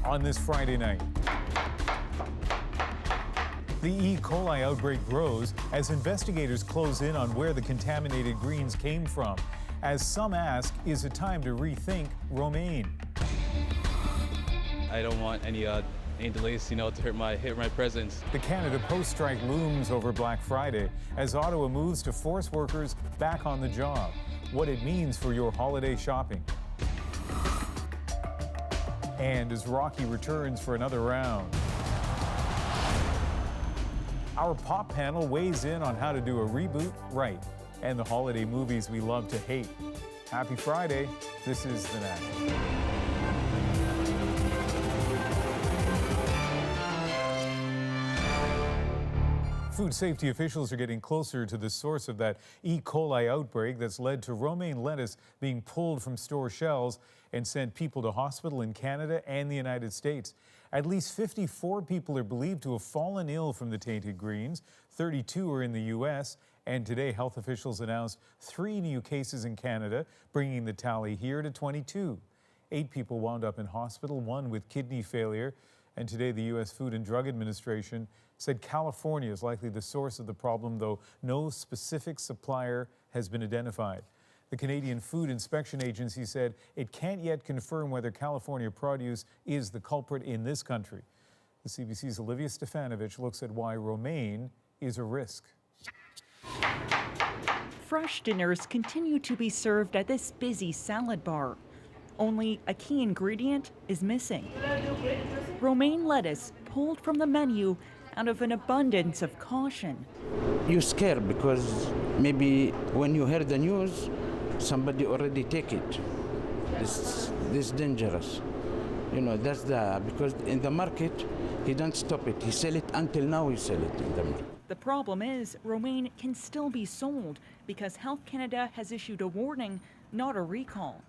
on this Friday night. The E. coli outbreak grows as investigators close in on where the contaminated greens came from. As some ask, is it time to rethink romaine? I don't want any delays, to hurt my presence. The Canada Post strike looms over Black Friday as Ottawa moves to force workers back on the job. What it means for your holiday shopping. And as Rocky returns for another round. Our pop panel weighs in on how to do a reboot right and the holiday movies we love to hate. Happy Friday. This is The National. Food safety officials are getting closer to the source of that E. coli outbreak that's led to romaine lettuce being pulled from store shelves and sent people to hospital in Canada and the United States. At least 54 people are believed to have fallen ill from the tainted greens. 32 are in the U.S. And today, health officials announced 3 new cases in Canada, bringing the tally here to 22. 8 people wound up in hospital, 1 with kidney failure. And today, the U.S. Food and Drug Administration said California is likely the source of the problem, though no specific supplier has been identified. The Canadian Food Inspection Agency said it can't yet confirm whether California produce is the culprit in this country. The CBC's Olivia Stefanovich looks at why romaine is a risk. Fresh dinners continue to be served at this busy salad bar. Only a key ingredient is missing. Romaine lettuce pulled from the menu out of an abundance of caution. You're scared because maybe when you hear the news, somebody already take it. This dangerous. Because in the market, he don't stop it. He sell it until now, he sell it in the market. The problem is romaine can still be sold because Health Canada has issued a warning, not a recall.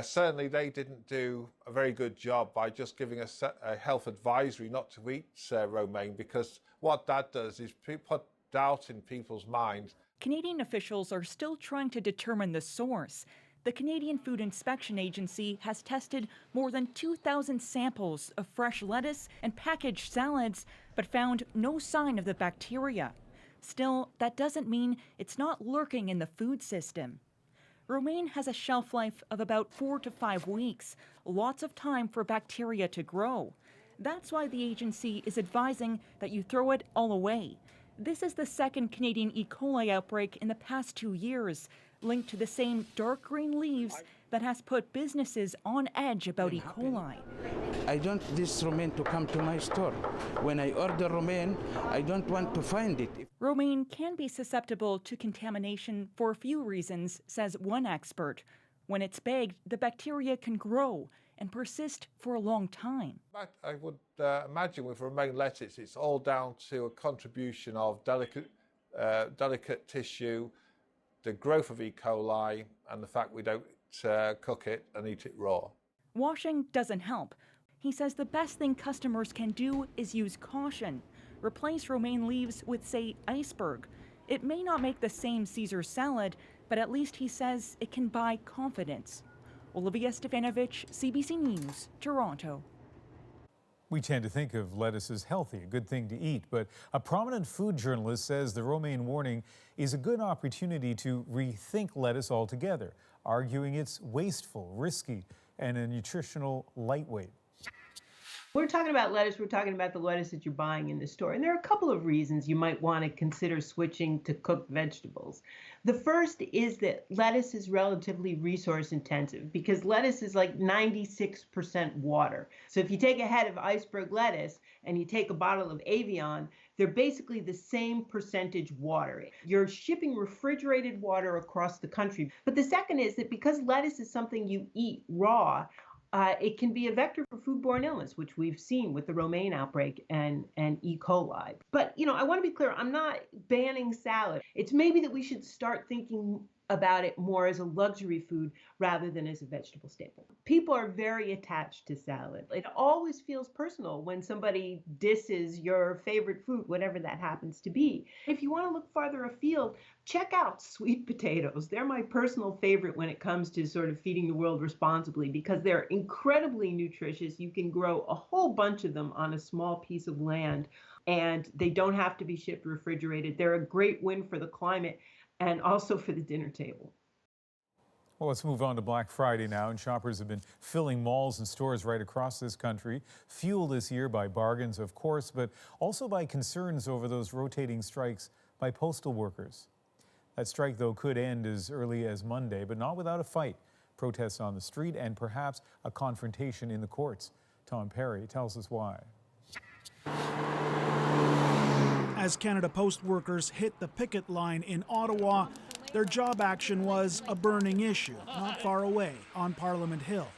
Certainly they didn't do a very good job by just giving us a health advisory not to eat romaine, because what that does is put doubt in people's minds. Canadian officials are still trying to determine the source. The Canadian Food Inspection Agency has tested more than 2,000 samples of fresh lettuce and packaged salads, but found no sign of the bacteria. Still, that doesn't mean it's not lurking in the food system. Romaine has a shelf life of about 4 to 5 weeks, lots of time for bacteria to grow. That's why the agency is advising that you throw it all away. This is the second Canadian E. coli outbreak in the past 2 years, linked to the same dark green leaves that has put businesses on edge about E. coli. I don't want this romaine to come to my store. When I order romaine, I don't want to find it. Romaine can be susceptible to contamination for a few reasons, says one expert. When it's bagged, the bacteria can grow and persist for a long time. I would imagine with romaine lettuce, it's all down to a contribution of delicate tissue, the growth of E. coli, and the fact we don't cook it and eat it raw. Washing doesn't help. He says the best thing customers can do is use caution. Replace romaine leaves with, say, iceberg. It may not make the same Caesar salad, but at least he says it can buy confidence. Olivia Stefanovich, CBC News, Toronto. We tend to think of lettuce as healthy, a good thing to eat, but a prominent food journalist says the romaine warning is a good opportunity to rethink lettuce altogether, arguing it's wasteful, risky, and a nutritional lightweight. We're talking about lettuce, we're talking about the lettuce that you're buying in the store. And there are a couple of reasons you might want to consider switching to cooked vegetables. The first is that lettuce is relatively resource intensive because lettuce is like 96% water. So if you take a head of iceberg lettuce and you take a bottle of Evian, they're basically the same percentage water. You're shipping refrigerated water across the country. But the second is that because lettuce is something you eat raw, it can be a vector for foodborne illness, which we've seen with the romaine outbreak and E. coli. But, I want to be clear, I'm not banning salad. It's maybe that we should start thinking about it more as a luxury food rather than as a vegetable staple. People are very attached to salad. It always feels personal when somebody disses your favorite food, whatever that happens to be. If you want to look farther afield, check out sweet potatoes. They're my personal favorite when it comes to sort of feeding the world responsibly because they're incredibly nutritious. You can grow a whole bunch of them on a small piece of land, and they don't have to be shipped refrigerated. They're a great win for the climate and also for the dinner table. Well, let's move on to Black Friday now, and shoppers have been filling malls and stores right across this country, fueled this year by bargains, of course, but also by concerns over those rotating strikes by postal workers. That strike, though, could end as early as Monday, but not without a fight, protests on the street, and perhaps a confrontation in the courts. Tom Perry tells us why. As Canada Post workers hit the picket line in Ottawa, their job action was a burning issue not far away on Parliament Hill.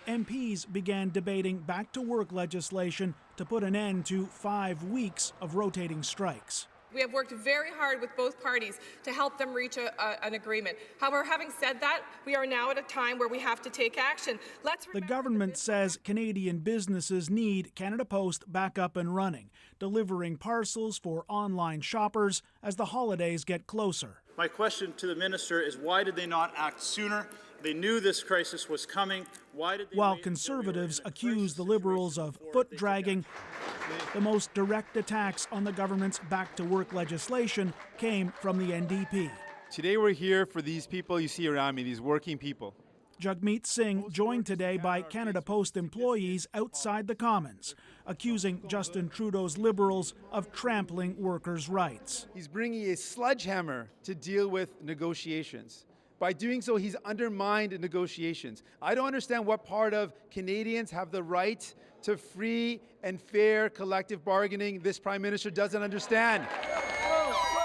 MPs began debating back-to-work legislation to put an end to 5 weeks of rotating strikes. We have worked very hard with both parties to help them reach an agreement. However, having said that, we are now at a time where we have to take action. The government says Canadian businesses need Canada Post back up and running, delivering parcels for online shoppers as the holidays get closer. My question to the minister is, why did they not act sooner? They knew this crisis was coming. Why did they While Conservatives accuse the Liberals of foot-dragging, the most direct attacks on the government's back-to-work legislation came from the NDP. Today we're here for these people you see around me, these working people. Jagmeet Singh joined today by Canada Post employees outside the Commons, accusing Justin Trudeau's Liberals of trampling workers' rights. He's bringing a sledgehammer to deal with negotiations. By doing so, he's undermined negotiations. I don't understand what part of Canadians have the right to free and fair collective bargaining this Prime Minister doesn't understand.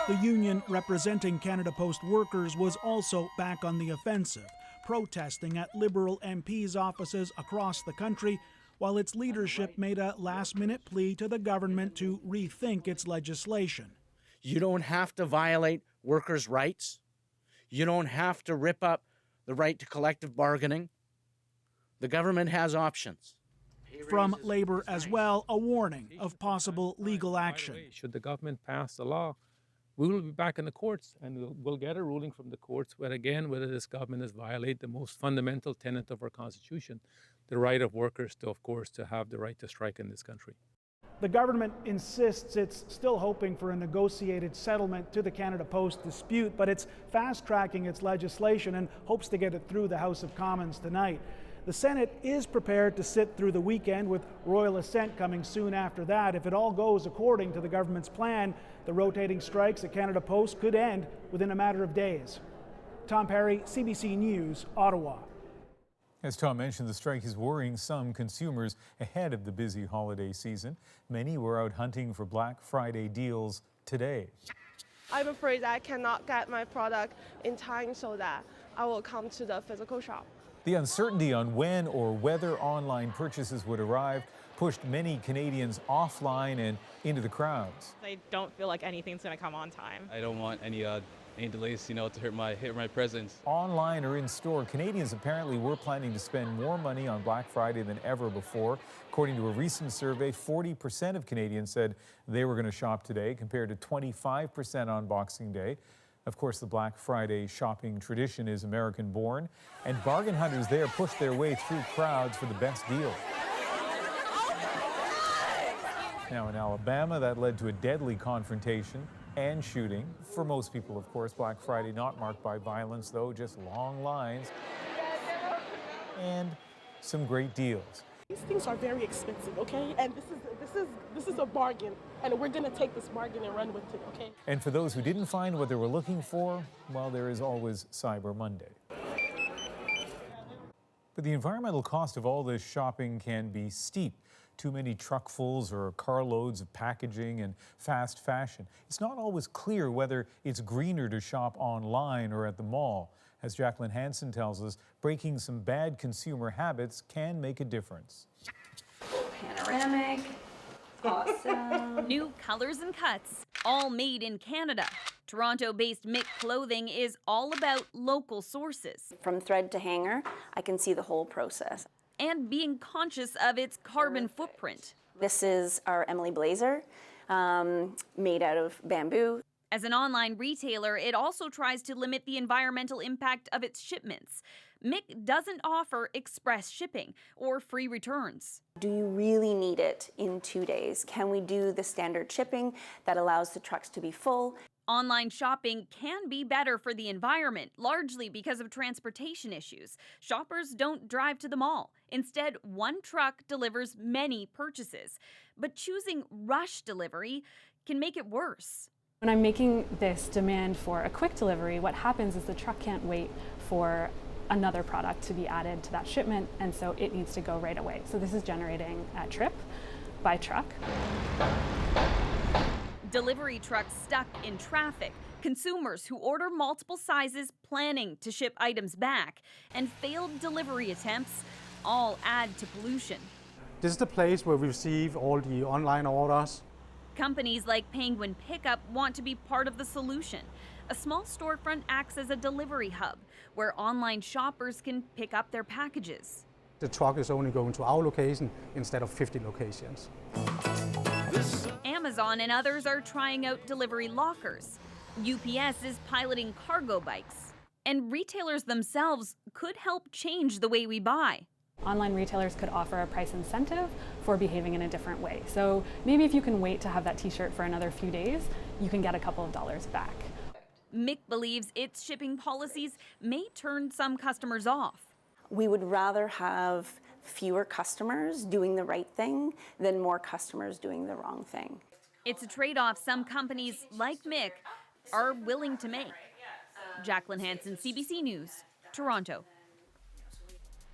The union representing Canada Post workers was also back on the offensive, protesting at Liberal MPs' offices across the country, while its leadership made a last-minute plea to the government to rethink its legislation. You don't have to violate workers' rights. You don't have to rip up the right to collective bargaining. The government has options. From Labour as well, a warning of possible legal action. Should the government pass the law, we will be back in the courts and we'll get a ruling from the courts whether this government has violated the most fundamental tenet of our Constitution, the right of workers to, of course, to have the right to strike in this country. The government insists it's still hoping for a negotiated settlement to the Canada Post dispute, but it's fast-tracking its legislation and hopes to get it through the House of Commons tonight. The Senate is prepared to sit through the weekend, with royal assent coming soon after that. If it all goes according to the government's plan, the rotating strikes at Canada Post could end within a matter of days. Tom Perry, CBC News, Ottawa. As Tom mentioned, the strike is worrying some consumers ahead of the busy holiday season. Many were out hunting for Black Friday deals today. I'm afraid I cannot get my product in time so that I will come to the physical shop. The uncertainty on when or whether online purchases would arrive pushed many Canadians offline and into the crowds. I don't feel like anything's going to come on time. I don't want any delays, to hit my presence. Online or in store, Canadians apparently were planning to spend more money on Black Friday than ever before. According to a recent survey, 40% of Canadians said they were going to shop today, compared to 25% on Boxing Day. Of course, the Black Friday shopping tradition is American-born, and bargain hunters there push their way through crowds for the best deal. Now in Alabama, that led to a deadly confrontation and shooting. For most people, of course, Black Friday not marked by violence, though, just long lines and some great deals. These things are very expensive, okay? And this is a bargain, and we're gonna take this bargain and run with it, okay? And for those who didn't find what they were looking for, well, there is always Cyber Monday. But the environmental cost of all this shopping can be steep. Too many truckfuls or carloads of packaging and fast fashion. It's not always clear whether it's greener to shop online or at the mall. As Jacqueline Hansen tells us, breaking some bad consumer habits can make a difference. Panoramic, awesome. New colors and cuts, all made in Canada. Toronto-based Mick Clothing is all about local sources. From thread to hanger, I can see the whole process. And being conscious of its carbon footprint. This is our Emily blazer, made out of bamboo. As an online retailer, it also tries to limit the environmental impact of its shipments. Mick doesn't offer express shipping or free returns. Do you really need it in 2 days? Can we do the standard shipping that allows the trucks to be full? Online shopping can be better for the environment, largely because of transportation issues. Shoppers don't drive to the mall. Instead, one truck delivers many purchases. But choosing rush delivery can make it worse. When I'm making this demand for a quick delivery, what happens is the truck can't wait for another product to be added to that shipment, and so it needs to go right away. So this is generating a trip by truck. Delivery trucks stuck in traffic, consumers who order multiple sizes planning to ship items back, and failed delivery attempts all add to pollution. This is the place where we receive all the online orders. Companies like Penguin Pickup want to be part of the solution. A small storefront acts as a delivery hub where online shoppers can pick up their packages. The truck is only going to our location instead of 50 locations. Amazon and others are trying out delivery lockers. UPS is piloting cargo bikes. And retailers themselves could help change the way we buy. Online retailers could offer a price incentive for behaving in a different way. So maybe if you can wait to have that t-shirt for another few days, you can get a couple of dollars back. Mick believes its shipping policies may turn some customers off. We would rather have fewer customers doing the right thing than more customers doing the wrong thing. It's a trade-off some companies like Mick are willing to make. Jacqueline Hansen, CBC News, Toronto.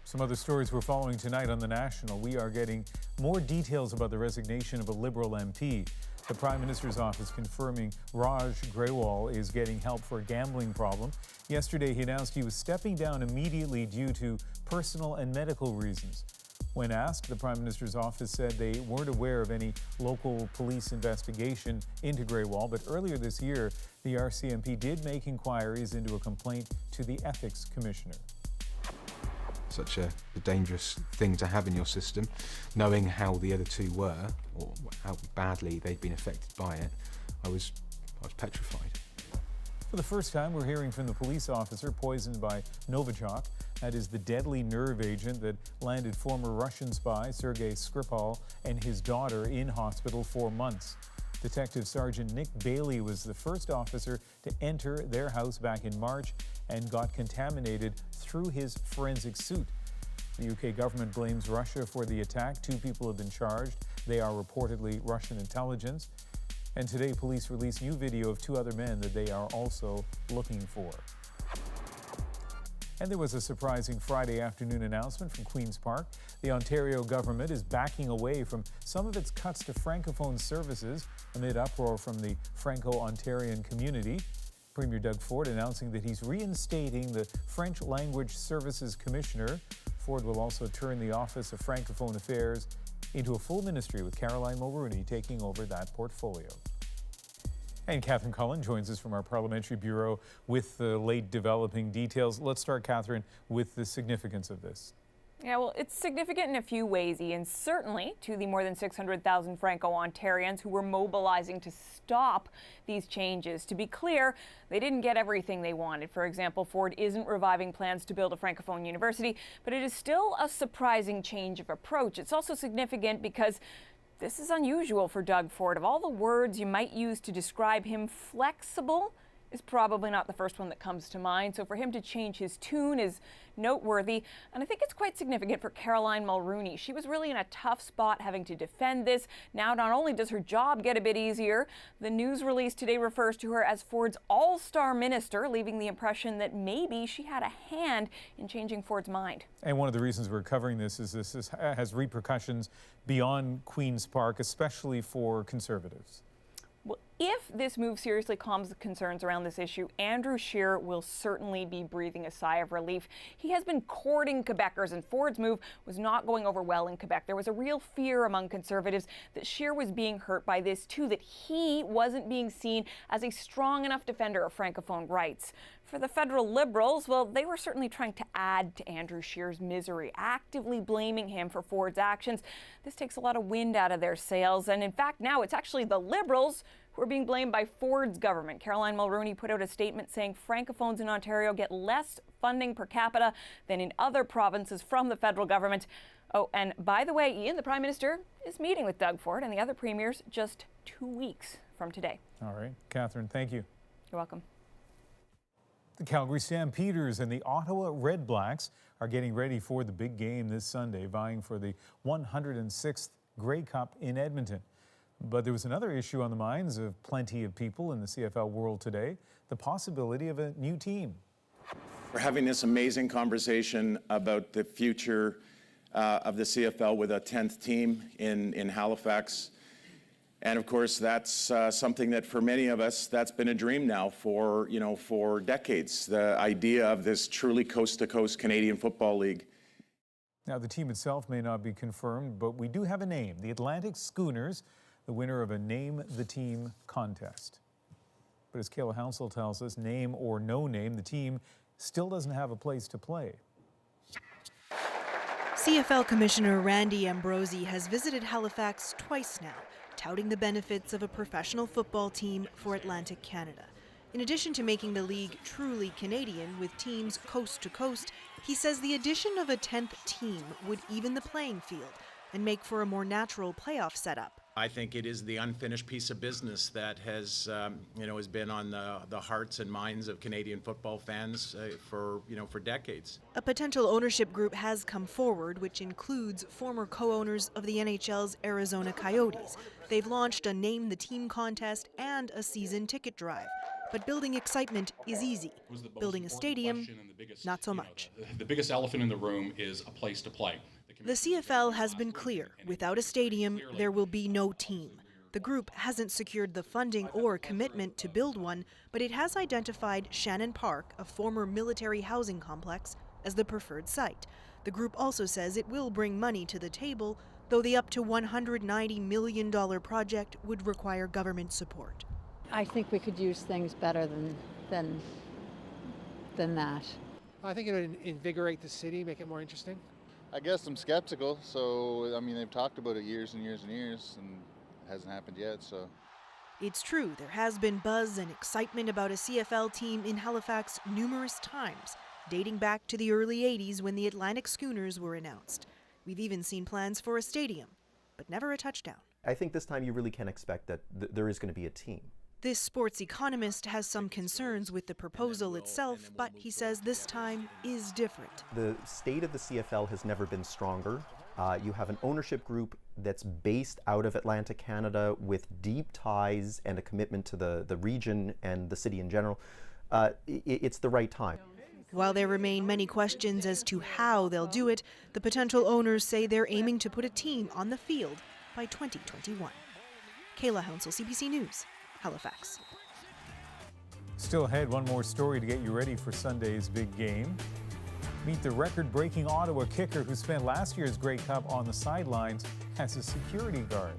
Some other stories we're following tonight on The National. We are getting more details about the resignation of a Liberal MP. The Prime Minister's office confirming Raj Grewal is getting help for a gambling problem. Yesterday, he announced he was stepping down immediately due to personal and medical reasons. When asked, the Prime Minister's office said they weren't aware of any local police investigation into Grewal, but earlier this year, the RCMP did make inquiries into a complaint to the Ethics Commissioner. Such a dangerous thing to have in your system, knowing how the other two were, or how badly they'd been affected by it, I was petrified. For the first time, we're hearing from the police officer poisoned by Novichok. That is the deadly nerve agent that landed former Russian spy Sergei Skripal and his daughter in hospital for months. Detective Sergeant Nick Bailey was the first officer to enter their house back in March and got contaminated through his forensic suit. The UK government blames Russia for the attack. 2 people have been charged. They are reportedly Russian intelligence. And today, police released new video of 2 other men that they are also looking for. And there was a surprising Friday afternoon announcement from Queen's Park. The Ontario government is backing away from some of its cuts to Francophone services amid uproar from the Franco-Ontarian community. Premier Doug Ford announcing that he's reinstating the French Language Services Commissioner. Ford will also turn the Office of Francophone Affairs into a full ministry, with Caroline Mulrooney taking over that portfolio. And Catherine Cullen joins us from our Parliamentary Bureau with the late developing details. Let's start, Catherine, with the significance of this. Yeah, well, it's significant in a few ways, Ian. Certainly to the more than 600,000 Franco-Ontarians who were mobilizing to stop these changes. To be clear, they didn't get everything they wanted. For example, Ford isn't reviving plans to build a Francophone university, but it is still a surprising change of approach. It's also significant because this is unusual for Doug Ford. Of all the words you might use to describe him, flexible is probably not the first one that comes to mind. So for him to change his tune is noteworthy. And I think it's quite significant for Caroline Mulrooney. She was really in a tough spot having to defend this. Now, not only does her job get a bit easier, the news release today refers to her as Ford's all-star minister, leaving the impression that maybe she had a hand in changing Ford's mind. And one of the reasons we're covering this is this has repercussions beyond Queen's Park, especially for Conservatives. Well, if this move seriously calms the concerns around this issue, Andrew Scheer will certainly be breathing a sigh of relief. He has been courting Quebecers, and Ford's move was not going over well in Quebec. There was a real fear among Conservatives that Scheer was being hurt by this too, that he wasn't being seen as a strong enough defender of Francophone rights. For the federal Liberals, well, they were certainly trying to add to Andrew Scheer's misery, actively blaming him for Ford's actions. This takes a lot of wind out of their sails, and in fact, now it's actually the Liberals who are being blamed by Ford's government. Caroline Mulroney put out a statement saying Francophones in Ontario get less funding per capita than in other provinces from the federal government. Oh, and by the way, Ian, the Prime Minister, is meeting with Doug Ford and the other premiers just 2 weeks from today. All right. Catherine, thank you. You're welcome. The Calgary Stampeders and the Ottawa Red Blacks are getting ready for the big game this Sunday, vying for the 106th Grey Cup in Edmonton. But there was another issue on the minds of plenty of people in the CFL world today, the possibility of a new team. We're having this amazing conversation about the future of the CFL with a 10th team in Halifax. And of course, that's something that for many of us, that's been a dream now for decades, the idea of this truly coast-to-coast Canadian Football League. Now, the team itself may not be confirmed, but we do have a name, the Atlantic Schooners, the winner of a Name the Team contest. But as Kayla Hounsell tells us, name or no name, the team still doesn't have a place to play. CFL Commissioner Randy Ambrosie has visited Halifax twice now, touting the benefits of a professional football team for Atlantic Canada. In addition to making the league truly Canadian with teams coast to coast, he says the addition of a 10th team would even the playing field and make for a more natural playoff setup. I think it is the unfinished piece of business that has been on the hearts and minds of Canadian football fans for decades. A potential ownership group has come forward, which includes former co-owners of the NHL's Arizona Coyotes. They've launched a Name the Team contest and a season ticket drive. But building excitement is easy. Building a stadium, not so much. The biggest elephant in the room is a place to play. The CFL has been clear. Without a stadium, there will be no team. The group hasn't secured the funding or commitment to build one, but it has identified Shannon Park, a former military housing complex, as the preferred site. The group also says it will bring money to the table, though the up to $190 million project would require government support. I think we could use things better than that. I think it would invigorate the city, make it more interesting. I guess I'm skeptical, so I mean they've talked about it years and years and years and it hasn't happened yet, so. It's true, there has been buzz and excitement about a CFL team in Halifax numerous times, dating back to the early 80s when the Atlantic Schooners were announced. We've even seen plans for a stadium, but never a touchdown. I think this time you really can expect that there is going to be a team. This sports economist has some concerns with the proposal itself, but he says this time is different. The state of the CFL has never been stronger. You have an ownership group that's based out of Atlantic Canada with deep ties and a commitment to the region and the city in general. It's the right time. While there remain many questions as to how they'll do it, the potential owners say they're aiming to put a team on the field by 2021. Kayla Hounsell, CBC News, Halifax. Still ahead, one more story to get you ready for Sunday's big game. Meet the record-breaking Ottawa kicker who spent last year's Grey Cup on the sidelines as a security guard.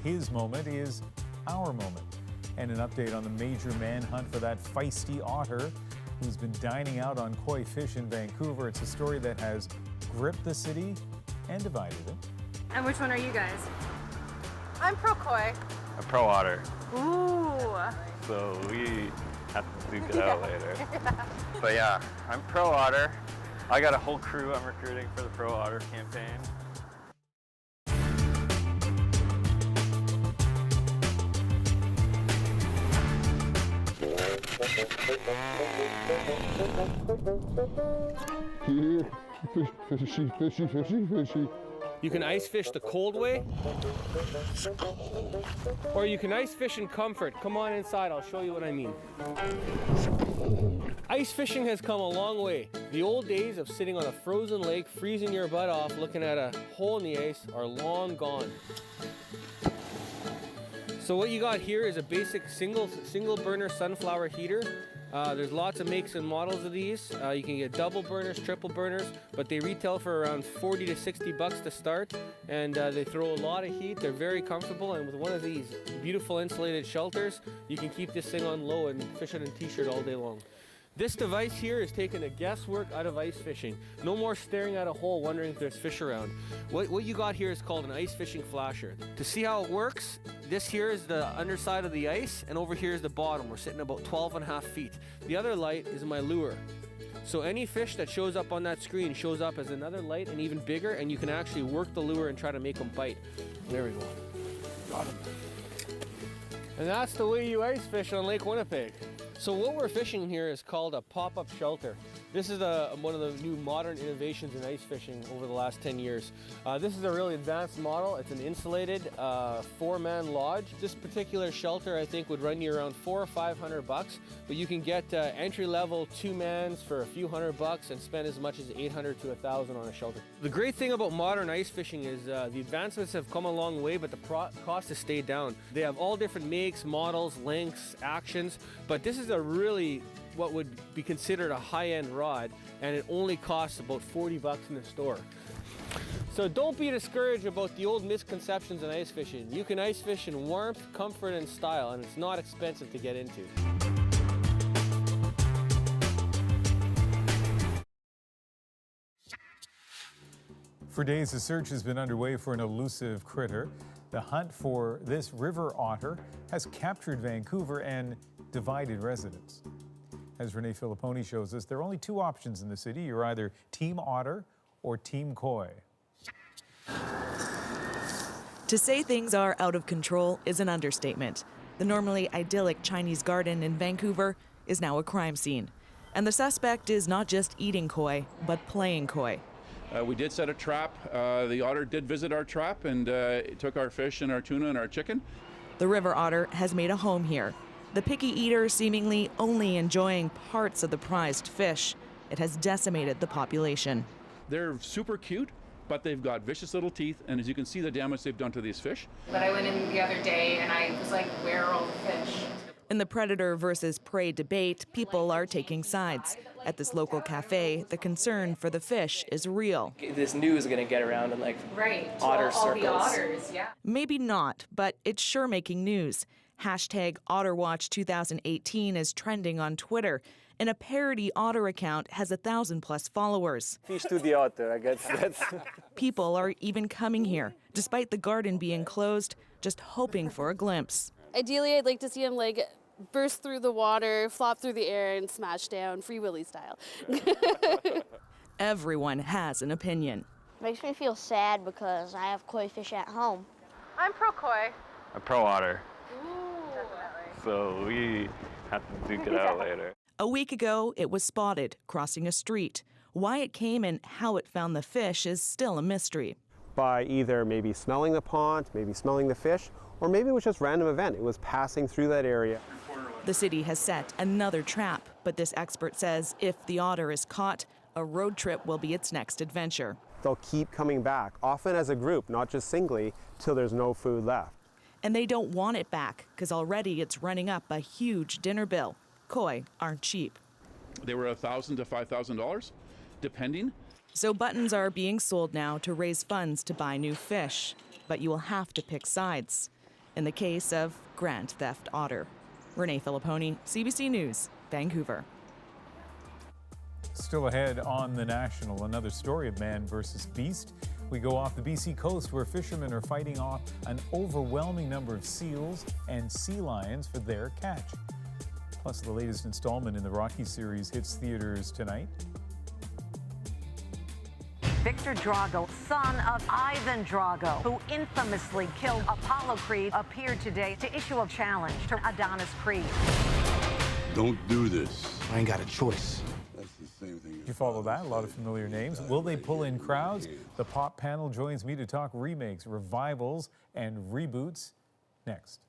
His moment is our moment. And an update on the major manhunt for that feisty otter who's been dining out on koi fish in Vancouver. It's a story that has gripped the city and divided it. And which one are you guys? I'm pro koi. I'm pro otter. Ooh. So we have to duke it out later. But yeah, I'm pro otter. I got a whole crew I'm recruiting for the pro otter campaign. Here, fishy, fishy, fishy, fishy. You can ice fish the cold way, or you can ice fish in comfort. Come on inside, I'll show you what I mean. Ice fishing has come a long way. The old days of sitting on a frozen lake, freezing your butt off, looking at a hole in the ice are long gone. So what you got here is a basic single burner sunflower heater. There's lots of makes and models of these. You can get double burners, triple burners, but they retail for around 40 to 60 bucks to start, and they throw a lot of heat. They're very comfortable, and with one of these beautiful insulated shelters, you can keep this thing on low and fish it in t-shirt all day long. This device here is taking the guesswork out of ice fishing. No more staring at a hole wondering if there's fish around. What you got here is called an ice fishing flasher. To see how it works, this here is the underside of the ice, and over here is the bottom. We're sitting about 12.5 feet. The other light is my lure. So any fish that shows up on that screen shows up as another light and even bigger, and you can actually work the lure and try to make them bite. There we go. Got him. And that's the way you ice fish on Lake Winnipeg. So what we're fishing here is called a pop-up shelter. This is one of the new modern innovations in ice fishing over the last 10 years. This is a really advanced model. It's an insulated 4-man lodge. This particular shelter I think would run you around $400 or $500, but you can get entry-level 2-mans for a few $100 and spend as much as $800 to $1,000 on a shelter. The great thing about modern ice fishing is the advancements have come a long way, but the cost has stayed down. They have all different makes, models, lengths, actions, but this is a really what would be considered a high-end rod, and it only costs about 40 bucks in the store. So don't be discouraged about the old misconceptions in ice fishing. You can ice fish in warmth, comfort, and style, and it's not expensive to get into. For days, the search has been underway for an elusive critter. The hunt for this river otter has captured Vancouver and divided residents. As Renee Filipponi shows us, there are only two options in the city. You're either Team Otter or Team Koi. To say things are out of control is an understatement. The normally idyllic Chinese garden in Vancouver is now a crime scene. And the suspect is not just eating koi, but playing koi. We did set a trap. The otter did visit our trap and it took our fish and our tuna and our chicken. The river otter has made a home here. The picky eater seemingly only enjoying parts of the prized fish. It has decimated the population. They're super cute, but they've got vicious little teeth, and as you can see the damage they've done to these fish. But I went in the other day and I was like, where are all the fish? In the predator versus prey debate, people are taking sides. At this local cafe, the concern for the fish is real. This news is going to get around in otter circles. All the otters, yeah. Maybe not, but it's sure making news. Hashtag OtterWatch 2018 is trending on Twitter, and a parody otter account has 1,000+ followers. Fish to the otter, I guess that's... People are even coming here, despite the garden being closed, just hoping for a glimpse. Ideally, I'd like to see him burst through the water, flop through the air, and smash down, Free Willy style. Everyone has an opinion. Makes me feel sad because I have koi fish at home. I'm pro koi. I'm pro otter. Definitely. So we have to duke it out later. A week ago, it was spotted crossing a street. Why it came and how it found the fish is still a mystery. By either maybe smelling the pond, maybe smelling the fish, or maybe it was just random event. It was passing through that area. The city has set another trap, but this expert says if the otter is caught, a road trip will be its next adventure. They'll keep coming back, often as a group, not just singly, till there's no food left. And they don't want it back, because already it's running up a huge dinner bill. Koi aren't cheap. They were $1,000 to $5,000, depending. So buttons are being sold now to raise funds to buy new fish. But you will have to pick sides. In the case of grand theft otter. Renee Filipponi, CBC News, Vancouver. Still ahead on The National, another story of man versus beast. We go off the BC coast where fishermen are fighting off an overwhelming number of seals and sea lions for their catch. Plus, the latest installment in the Rocky series hits theaters tonight. Victor Drago, son of Ivan Drago, who infamously killed Apollo Creed, appeared today to issue a challenge to Adonis Creed. Don't do this. I ain't got a choice. Did you follow that? A lot of familiar names. Will they pull in crowds? The pop panel joins me to talk remakes, revivals, and reboots next.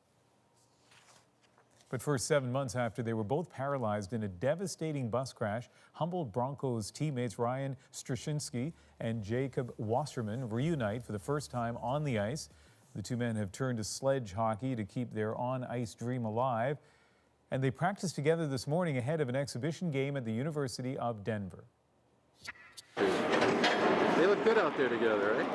But first, 7 months after they were both paralyzed in a devastating bus crash, Humboldt Broncos teammates Ryan Strashinsky and Jacob Wasserman reunite for the first time on the ice. The two men have turned to sledge hockey to keep their on-ice dream alive, and they practiced together this morning ahead of an exhibition game at the University of Denver. They look good out there together, right?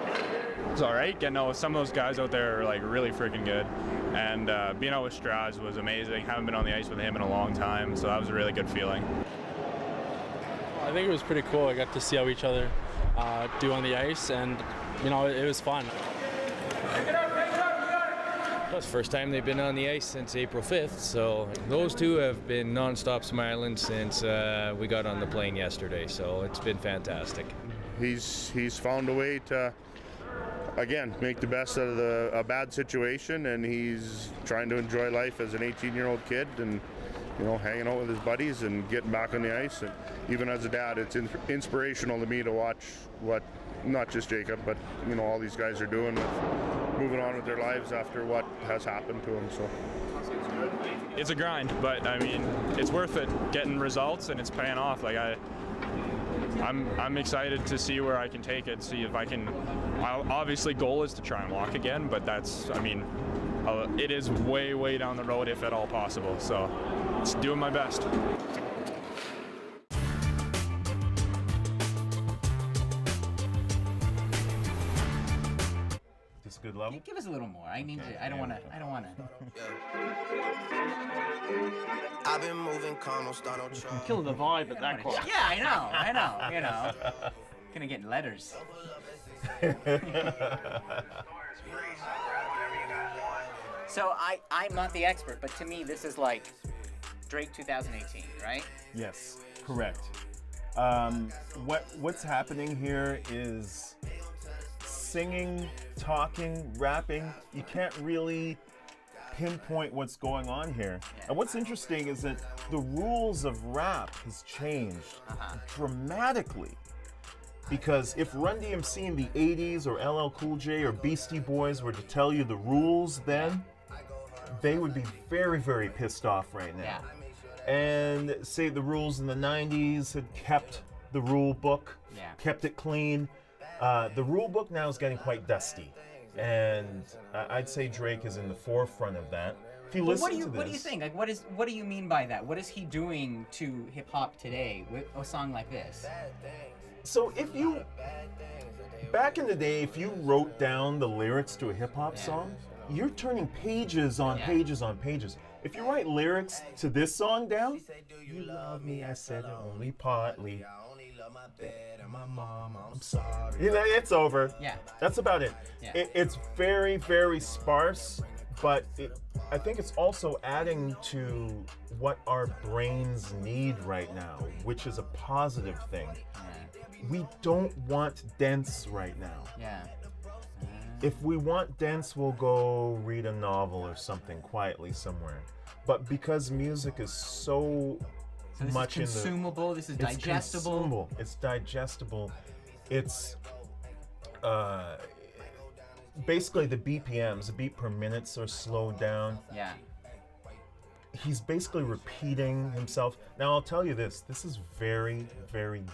It's all right. Getting out with some of those guys out there are like really freaking good. And being out with Strauss was amazing. Haven't been on the ice with him in a long time, so that was a really good feeling. I think it was pretty cool. I got to see how each other do on the ice, and you know, it was fun. It's the first time they've been on the ice since April 5th, so those two have been non-stop smiling since we got on the plane yesterday, so it's been fantastic. He's found a way to, again, make the best out of a bad situation, and he's trying to enjoy life as an 18-year-old kid, and you know, hanging out with his buddies and getting back on the ice. And even as a dad, it's inspirational to me to watch what not just Jacob, but you know, all these guys are doing with moving on with their lives after what has happened to them. So it's a grind, but I mean, it's worth it. Getting results and it's paying off. Like I'm excited to see where I can take it. See if I can. Obviously, goal is to try and walk again, but that's, I mean, it is way down the road if at all possible. So it's doing my best. Good level. Give us a little more. I need to. I don't want to. I've been moving calm, don't start no trouble. Killing the vibe at that point. Yeah, I know. You know, gonna get letters. So I'm not the expert, but to me this is like Drake 2018, right? Yes, correct. What's happening here is singing, talking, rapping. You can't really pinpoint what's going on here. Yeah. And what's interesting is that the rules of rap has changed dramatically. Because if Run DMC in the 80s or LL Cool J or Beastie Boys were to tell you the rules then, they would be very pissed off right now. Yeah. And say the rules in the 90s had kept the rule book, kept it clean. The rule book now is getting quite dusty, and I'd say Drake is in the forefront of that. If you listen to this, what do you think? Like, what do you mean by that? What is he doing to hip hop today with a song like this? So if you, back in the day, if you wrote down the lyrics to a hip hop song, you're turning pages on pages on pages. If you write lyrics to this song down, you love me, I said only partly. My mom, I'm sorry. You know, it's over. Yeah. That's about it. Yeah. It's very sparse, but I think it's also adding to what our brains need right now, which is a positive thing. We don't want dense right now. Yeah. If we want dense, we'll go read a novel or something quietly somewhere. But because music is so this much is consumable. This is digestible. It's digestible. It's basically the BPMs, the beat per minutes, are slowed down. Yeah. He's basically repeating himself. Now I'll tell you this. This is very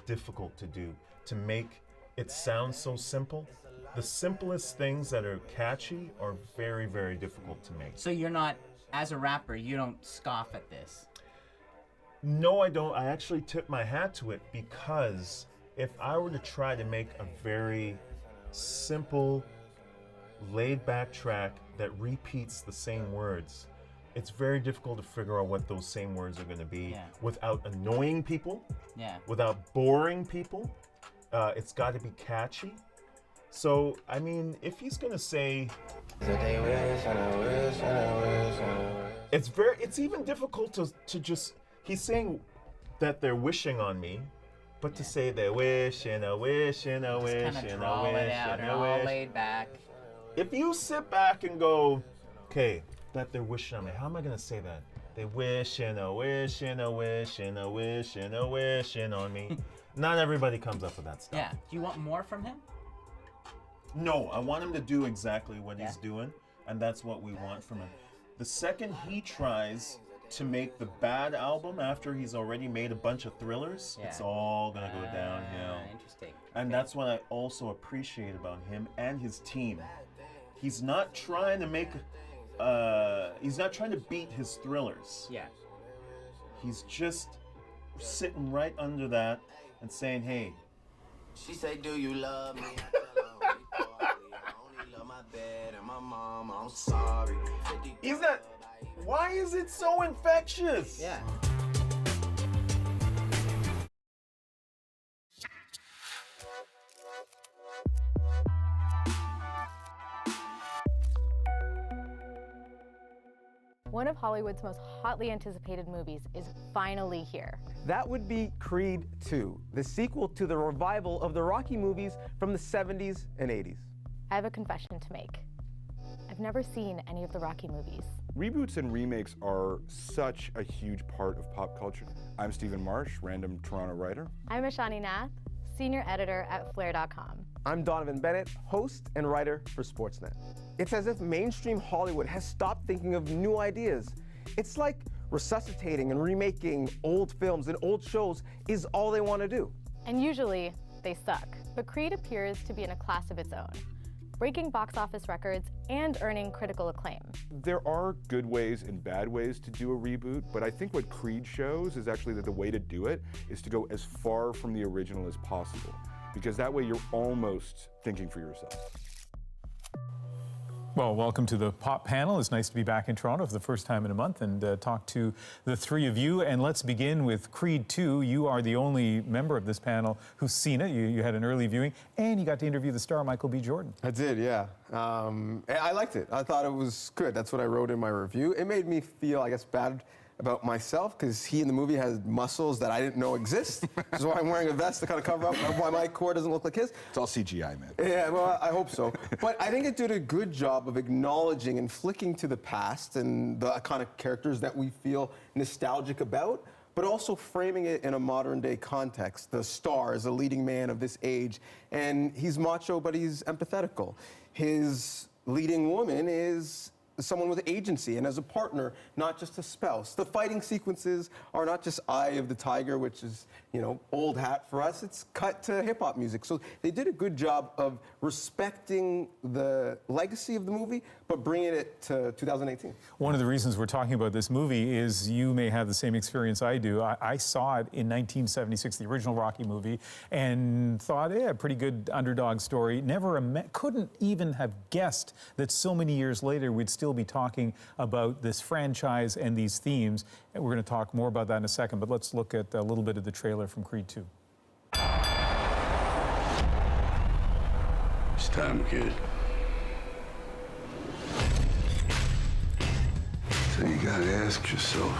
difficult to do, to make it sound so simple. The simplest things that are catchy are very difficult to make. So you're not, as a rapper, you don't scoff at this? No, I don't. I actually tip my hat to it, because if I were to try to make a very simple, laid-back track that repeats the same words, it's very difficult to figure out what those same words are going to be without annoying people, without boring people. It's got to be catchy. So, I mean, if he's going to say, it's even difficult to just, he's saying that they're wishing on me, but to say they're wishing, a wish, and a wish, and a wish, and a wish. Laid back. If you sit back and go, okay, that they're wishing on me, how am I going to say that? They wish, and a wish, and a wish, and a wish, and a wishing on me. Not everybody comes up with that stuff. Yeah. Do you want more from him? No, I want him to do exactly what he's doing, and that's what we want from him. The second he tries to make the bad album after he's already made a bunch of thrillers, it's all gonna go downhill. Interesting. And that's what I also appreciate about him and his team. He's not trying to make, he's not trying to beat his thrillers. Yeah. He's just sitting right under that and saying, hey. She say, do you love me? I only love my bed and my mom, I'm sorry. He's not, why is it so infectious? Yeah. One of Hollywood's most hotly anticipated movies is finally here. That would be Creed 2, the sequel to the revival of the Rocky movies from the 70s and 80s. I have a confession to make. I've never seen any of the Rocky movies. Reboots and remakes are such a huge part of pop culture. I'm Stephen Marsh, random Toronto writer. I'm Ashani Nath, senior editor at Flair.com. I'm Donovan Bennett, host and writer for Sportsnet. It's as if mainstream Hollywood has stopped thinking of new ideas. It's like resuscitating and remaking old films and old shows is all they want to do. And usually, they suck. But Creed appears to be in a class of its own, breaking box office records and earning critical acclaim. There are good ways and bad ways to do a reboot, but I think what Creed shows is actually that the way to do it is to go as far from the original as possible, because that way you're almost thinking for yourself. Well, welcome to the Pop Panel. It's nice to be back in Toronto for the first time in a month and talk to the three of you. And let's begin with Creed 2. You are the only member of this panel who's seen it. You had an early viewing, and you got to interview the star, Michael B. Jordan. I did, yeah. I liked it. I thought it was good. That's what I wrote in my review. It made me feel, I guess, bad about myself, because he in the movie has muscles that I didn't know exist. Which is why I'm wearing a vest to kind of cover up why my core doesn't look like his. It's all CGI, man. Yeah, well, I hope so. But I think it did a good job of acknowledging and flicking to the past and the iconic characters that we feel nostalgic about, but also framing it in a modern day context. The star is a leading man of this age, and he's macho, but he's empathetical. His leading woman is someone with agency and as a partner, not just a spouse. The fighting sequences are not just Eye of the Tiger, which is, you know, old hat for us. It's cut to hip-hop music. So they did a good job of respecting the legacy of the movie, but bringing it to 2018. One of the reasons we're talking about this movie is you may have the same experience I do. I saw it in 1976, the original Rocky movie, and thought, yeah, pretty good underdog story. Couldn't even have guessed that so many years later we'd still be talking about this franchise and these themes. And we're going to talk more about that in a second, but let's look at a little bit of the trailer from Creed 2. It's time, kid. So you gotta ask yourself,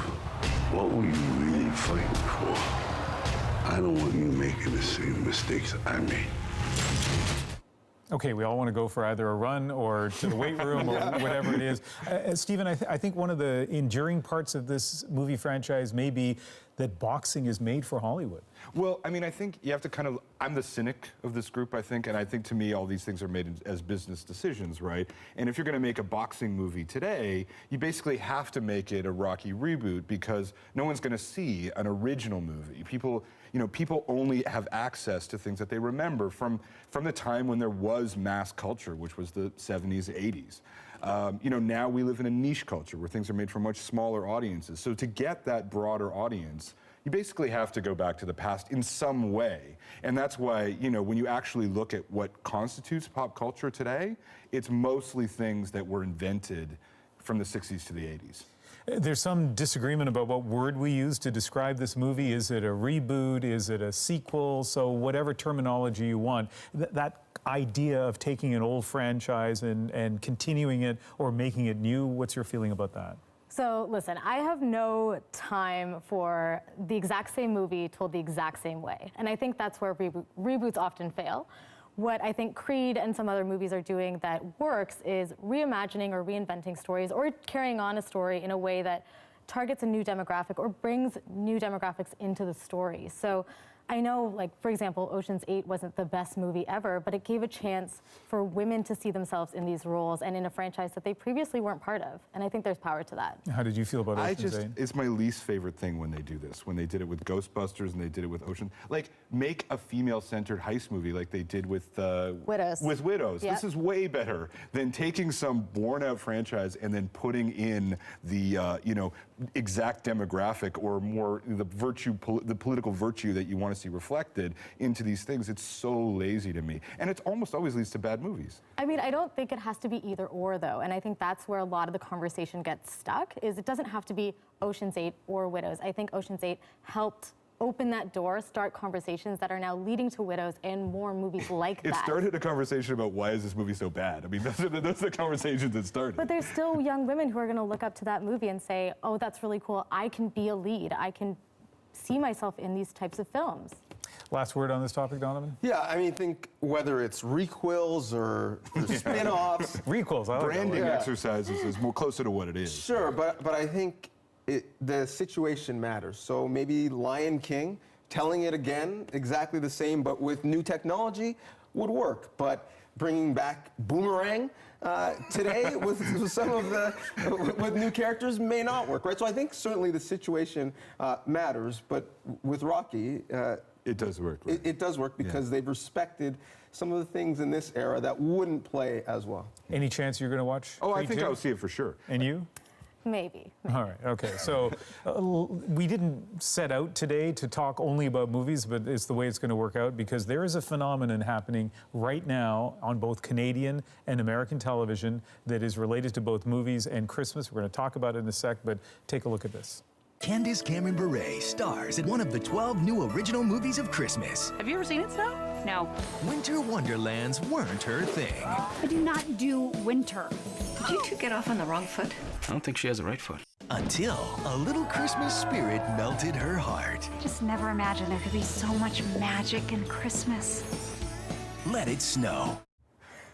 what were you really fighting for? I don't want you making the same mistakes I made. Okay, we all want to go for either a run or to the weight room or whatever it is. Stephen, I think one of the enduring parts of this movie franchise may be that boxing is made for Hollywood. Well, I mean, I think you have to kind of, I'm the cynic of this group, I think, and I think to me all these things are made as business decisions, right? And if you're going to make a boxing movie today, you basically have to make it a Rocky reboot because no one's going to see an original movie. People only have access to things that they remember from the time when there was mass culture, which was the 70s, 80s. Now we live in a niche culture where things are made for much smaller audiences. So to get that broader audience, you basically have to go back to the past in some way. And that's why, when you actually look at what constitutes pop culture today, it's mostly things that were invented from the 60s to the 80s. There's some disagreement about what word we use to describe this movie. Is it a reboot? Is it a sequel? So whatever terminology you want, that idea of taking an old franchise and continuing it or making it new, what's your feeling about that? So listen, I have no time for the exact same movie told the exact same way. And I think that's where reboots often fail. What I think Creed and some other movies are doing that works is reimagining or reinventing stories or carrying on a story in a way that targets a new demographic or brings new demographics into the story. So I know, like, for example, Ocean's 8 wasn't the best movie ever, but it gave a chance for women to see themselves in these roles and in a franchise that they previously weren't part of. And I think there's power to that. How did you feel about Ocean's 8? It's my least favorite thing when they do this. When they did it with Ghostbusters and they did it with Ocean. Like, make a female-centered heist movie like they did with Widows. With Widows. Yep. This is way better than taking some worn-out franchise and then putting in the exact demographic or more the political virtue that you want to see reflected into these things. It's so lazy to me, and it almost always leads to bad movies. I mean, I don't think it has to be either or, though, and I think that's where a lot of the conversation gets stuck, is it doesn't have to be Ocean's 8 or Widows. I think Ocean's 8 helped open that door, start conversations that are now leading to Widows and more movies like that. It started a conversation about why is this movie so bad. I mean, those are the conversations that started. But there's still young women who are going to look up to that movie and say, oh, that's really cool. I can be a lead. I can see myself in these types of films. Last word on this topic, Donovan? Yeah, I mean, think whether it's requels or spin-offs. Requels, I like branding exercises is more closer to what it is. Sure, but I think the situation matters. So maybe Lion King, telling it again, exactly the same, but with new technology, would work. But bringing back Boomerang today with some of with new characters may not work, right? So I think certainly the situation matters, but with Rocky, it does work. Right? It does work because they've respected some of the things in this era that wouldn't play as well. Any chance you're going to watch? Oh, I think I'll see it for sure. And you? Maybe. All right, okay. So we didn't set out today to talk only about movies, but it's the way it's going to work out because there is a phenomenon happening right now on both Canadian and American television that is related to both movies and Christmas. We're going to talk about it in a sec, but take a look at this. Candace Cameron Bure stars in one of the 12 new original movies of Christmas. Have you ever seen it, Snow? No. Winter Wonderlands weren't her thing. I do not do winter. Did you two get off on the wrong foot? I don't think she has the right foot. Until a little Christmas spirit melted her heart. Just never imagined there could be so much magic in Christmas. Let It Snow.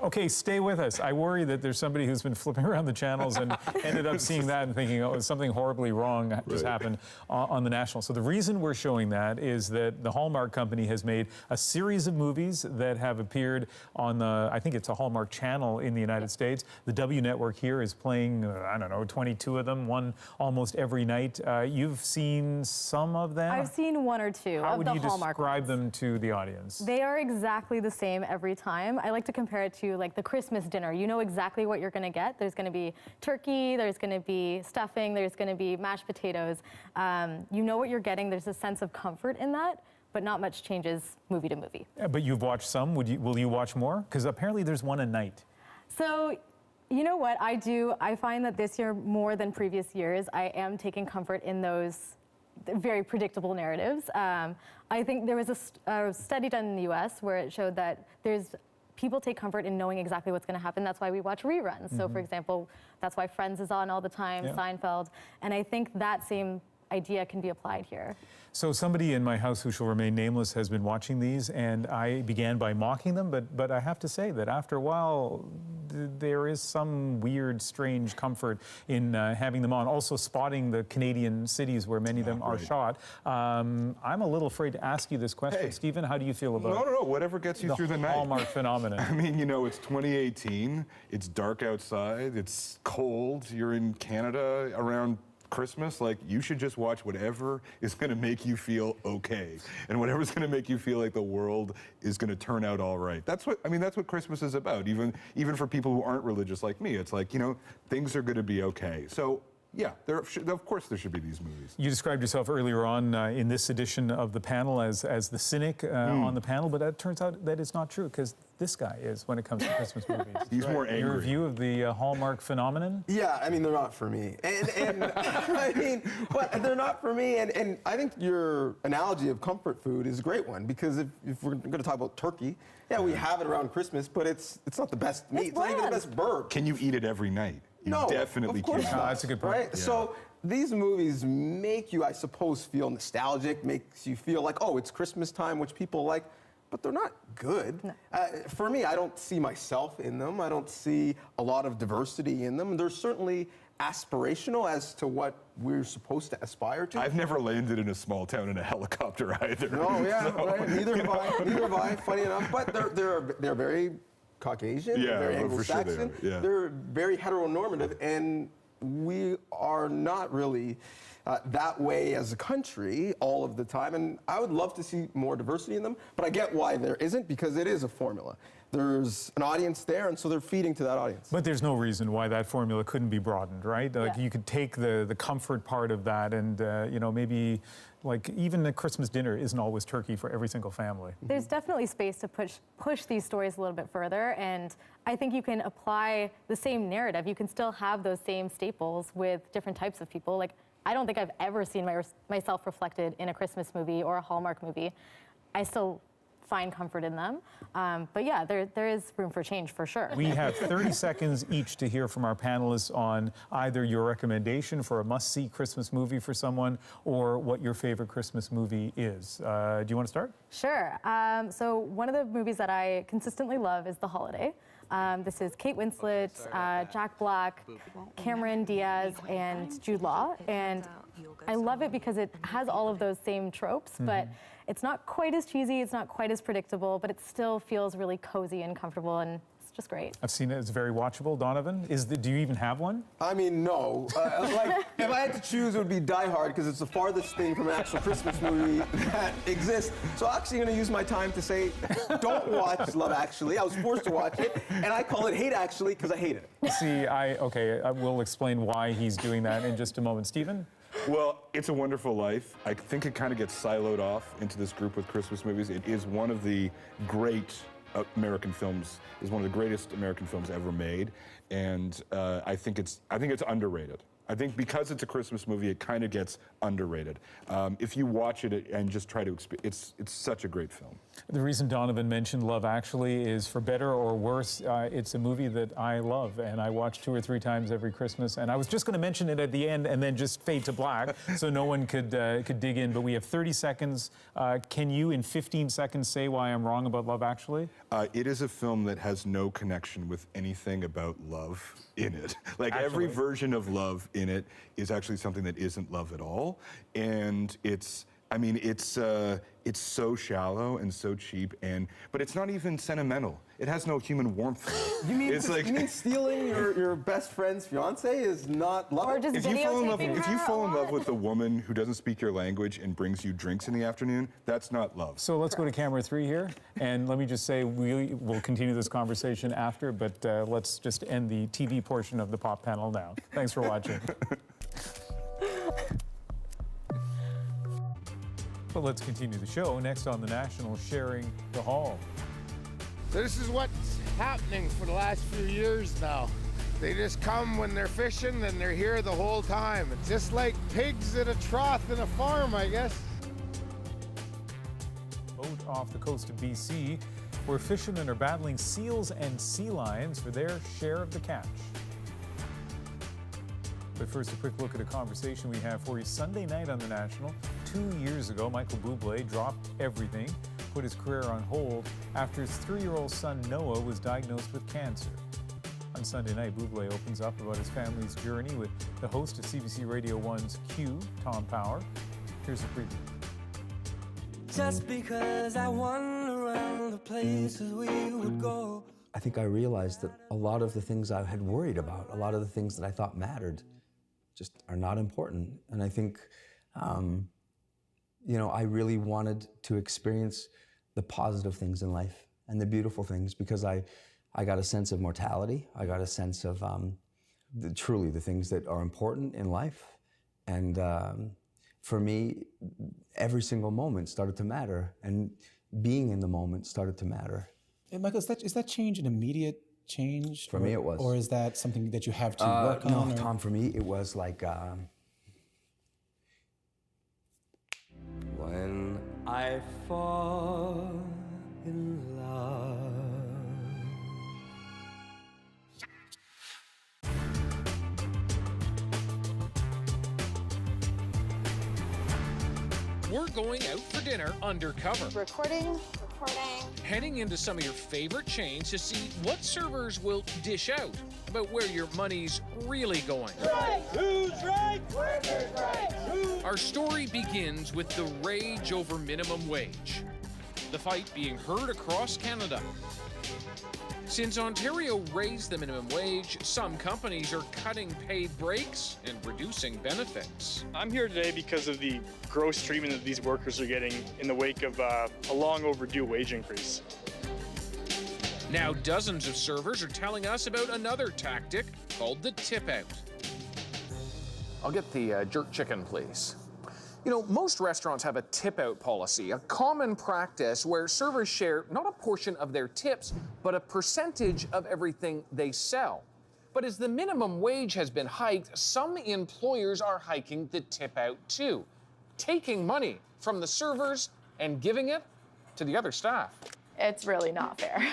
Okay, stay with us. I worry that there's somebody who's been flipping around the channels and ended up seeing that and thinking, oh, something horribly wrong just happened on the National. So the reason we're showing that is that the Hallmark Company has made a series of movies that have appeared on the, I think it's a Hallmark channel in the United States. The W Network here is playing, I don't know, 22 of them, one almost every night. You've seen some of them? I've seen one or two How of would the you Hallmark describe ones. them to the audience? They are exactly the same every time. I like to compare it to like the Christmas dinner. You know exactly what you're going to get. There's going to be turkey, there's going to be stuffing, there's going to be mashed potatoes. You know what you're getting. There's a sense of comfort in that, but not much changes movie to movie. Yeah, but you've watched some. Will you watch more? Because apparently there's one a night. So, you know what I do? I find that this year, more than previous years, I am taking comfort in those very predictable narratives. I think there was a study done in the US where it showed that people take comfort in knowing exactly what's going to happen. That's why we watch reruns. So, for example, that's why Friends is on all the time, Seinfeld. And I think that same idea can be applied here. So somebody in my house who shall remain nameless has been watching these, and I began by mocking them, but I have to say that after a while, there is some weird, strange comfort in having them on. Also spotting the Canadian cities where many of them are shot. I'm a little afraid to ask you this question. Stephen, how do you feel about No, whatever gets you through the night. Hallmark phenomenon? I mean, you know, it's 2018, it's dark outside, it's cold, you're in Canada around Christmas, like, you should just watch whatever is going to make you feel okay, and whatever's going to make you feel like the world is going to turn out all right. That's what Christmas is about. Even for people who aren't religious like me, it's like, you know, things are going to be okay. So yeah, of course there should be these movies. You described yourself earlier on in this edition of the panel as the cynic on the panel, but it turns out that it's not true, because this guy is when it comes to Christmas movies. He's more angry. Your review of the Hallmark phenomenon? Yeah, I mean, they're not for me. And I mean, but they're not for me. And I think your analogy of comfort food is a great one, because if we're going to talk about turkey, yeah, we have it around Christmas, but it's not the best meat. It's not even the best bird. Can you eat it every night? You no, definitely of course can. not. That's a good point. Right? Yeah. So these movies make you, I suppose, feel nostalgic, makes you feel like, oh, it's Christmas time, which people like. but they're not good. No. For me, I don't see myself in them. I don't see a lot of diversity in them. They're certainly aspirational as to what we're supposed to aspire to. I've never landed in a small town in a helicopter either. No, yeah, so, right. Neither have I, funny enough. But they're very Caucasian, yeah, very Sure Anglo-Saxon. They're very heteronormative, and we are not really that way as a country all of the time. And I would love to see more diversity in them, but I get why there isn't, because it is a formula. There's an audience there, and so they're feeding to that audience. But there's no reason why that formula couldn't be broadened, right? Like you could take the comfort part of that, and you know, maybe like even a Christmas dinner isn't always turkey for every single family. There's definitely space to push these stories a little bit further, and I think you can apply the same narrative. You can still have those same staples with different types of people. Like, I don't think I've ever seen myself reflected in a Christmas movie or a Hallmark movie. I still find comfort in them. But yeah, there is room for change for sure. We have 30 seconds each to hear from our panelists on either your recommendation for a must-see Christmas movie for someone or what your favorite Christmas movie is. Do you want to start? Sure. So one of the movies that I consistently love is The Holiday. This is Kate Winslet, Jack Black, Cameron Diaz, and Jude Law. And I love it because it has all of those same tropes, but it's not quite as cheesy, it's not quite as predictable, but it still feels really cozy and comfortable, and it's just great. I've seen it. It's very watchable. Donovan, do you even have one? I mean, no. Like, if I had to choose, it would be Die Hard, because it's the farthest thing from an actual Christmas movie that exists. So I'm actually going to use my time to say, don't watch Love Actually. I was forced to watch it, and I call it Hate Actually because I hate it. See, I will explain why he's doing that in just a moment. Stephen? Well, It's a Wonderful Life. I think it kind of gets siloed off into this group with Christmas movies. It is one of the great American films, is one of the greatest American films ever made, and I think it's underrated. I think because it's a Christmas movie, it kind of gets underrated. If you watch it and just try to experience, it's such a great film. The reason Donovan mentioned Love Actually is, for better or worse, it's a movie that I love, and I watch 2 or 3 times every Christmas. And I was just going to mention it at the end and then just fade to black so no one could dig in. But we have 30 seconds. Can you, in 15 seconds, say why I'm wrong about Love Actually? It is a film that has no connection with anything about love in it. Like, every version of love in it is actually something that isn't love at all, and it's so shallow and so cheap, but it's not even sentimental. It has no human warmth. You mean stealing your best friend's fiance is not love? Or just if you fall in love with a woman who doesn't speak your language and brings you drinks in the afternoon, that's not love. So let's go to camera 3 here, and let me just say we will continue this conversation after, but let's just end the TV portion of the pop panel now. Thanks for watching. But let's continue the show. Next on The National, Sharing the Hall. This is what's happening for the last few years now. They just come when they're fishing, and they're here the whole time. It's just like pigs at a trough in a farm, I guess. Boat off the coast of BC, where fishermen are battling seals and sea lions for their share of the catch. But first, a quick look at a conversation we have for you. Sunday night on The National, 2 years ago, Michael Bublé dropped everything, put his career on hold after his 3-year-old son Noah was diagnosed with cancer. On Sunday night, Bublé opens up about his family's journey with the host of CBC Radio 1's Q, Tom Power. Here's a preview. Just because I wander around the places we would go. I think I realized that a lot of the things I had worried about, a lot of the things that I thought mattered, just are not important. And I think, I really wanted to experience the positive things in life and the beautiful things, because I got a sense of mortality. I got a sense of truly the things that are important in life. And for me, every single moment started to matter, and being in the moment started to matter. And Michael, is that change an immediate change? For me, it was. Or is that something that you have to work on? No, Tom, for me, it was like... When I fall in love. We're going out for dinner undercover. Recording Heading into some of your favorite chains to see what servers will dish out about where your money's really going. Right. Who's right? Workers' right. Our story begins with the rage over minimum wage. The fight being heard across Canada. Since Ontario raised the minimum wage, some companies are cutting paid breaks and reducing benefits. I'm here today because of the gross treatment that these workers are getting in the wake of a long overdue wage increase. Now dozens of servers are telling us about another tactic called the tip out. I'll get the jerk chicken, please. You know, most restaurants have a tip-out policy, a common practice where servers share not a portion of their tips, but a percentage of everything they sell. But as the minimum wage has been hiked, some employers are hiking the tip-out too, taking money from the servers and giving it to the other staff. It's really not fair.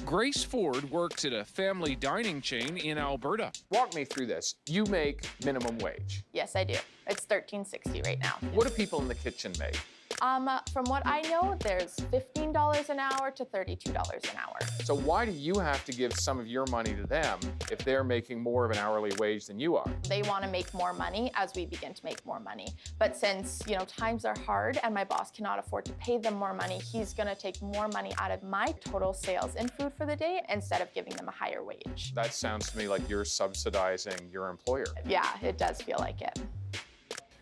Grace Ford works at a family dining chain in Alberta. Walk me through this. You make minimum wage. Yes, I do. It's $13.60 right now. What do people in the kitchen make? From what I know, there's $15 an hour to $32 an hour. So why do you have to give some of your money to them if they're making more of an hourly wage than you are? They want to make more money as we begin to make more money. But since, times are hard and my boss cannot afford to pay them more money, he's going to take more money out of my total sales in food for the day instead of giving them a higher wage. That sounds to me like you're subsidizing your employer. Yeah, it does feel like it.